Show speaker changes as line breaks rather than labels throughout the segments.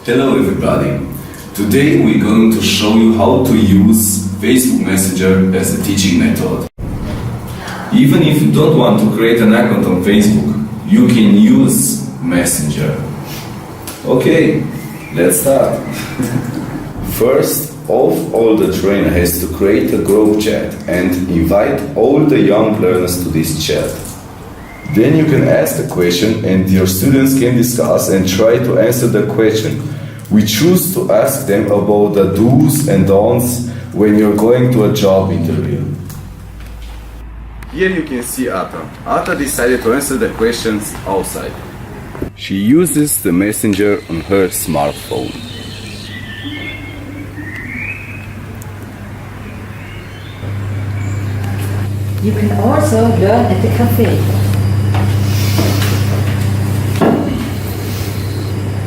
Hello everybody! Today we're going to show you how to use Facebook Messenger as a teaching method. Even if you don't want to create an account on Facebook, you can use Messenger. Okay, let's start. First, all the trainer has to create a group chat and invite all the young learners to this chat. Then you can ask the question and your students can discuss and try to answer the question. We choose to ask them about the do's and don'ts when you're going to a job interview. Here you can see Ata. Ata decided to answer the questions outside. She uses the messenger on her smartphone.
You can also learn at the cafe.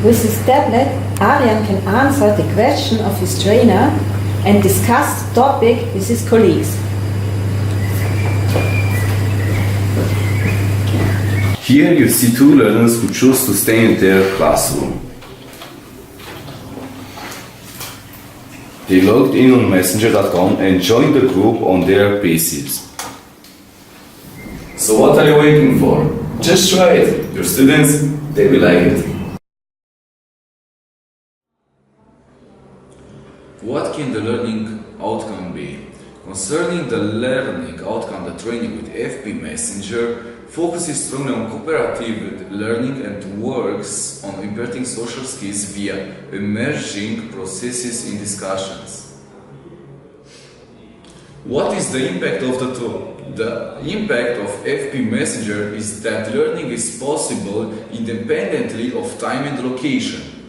With his tablet, Arian can answer the question of his trainer and discuss the topic with his colleagues.
Here you see two learners who choose to stay in their classroom. They logged in on messenger.com and joined the group on their PCs. So what are you waiting for? Just try it. Your students, they will like it. What can the learning outcome be? Concerning the learning outcome, the training with FB Messenger focuses strongly on cooperative learning and works on imparting social skills via emerging processes in discussions. What is the impact of the tool? The impact of FB Messenger is that learning is possible independently of time and location.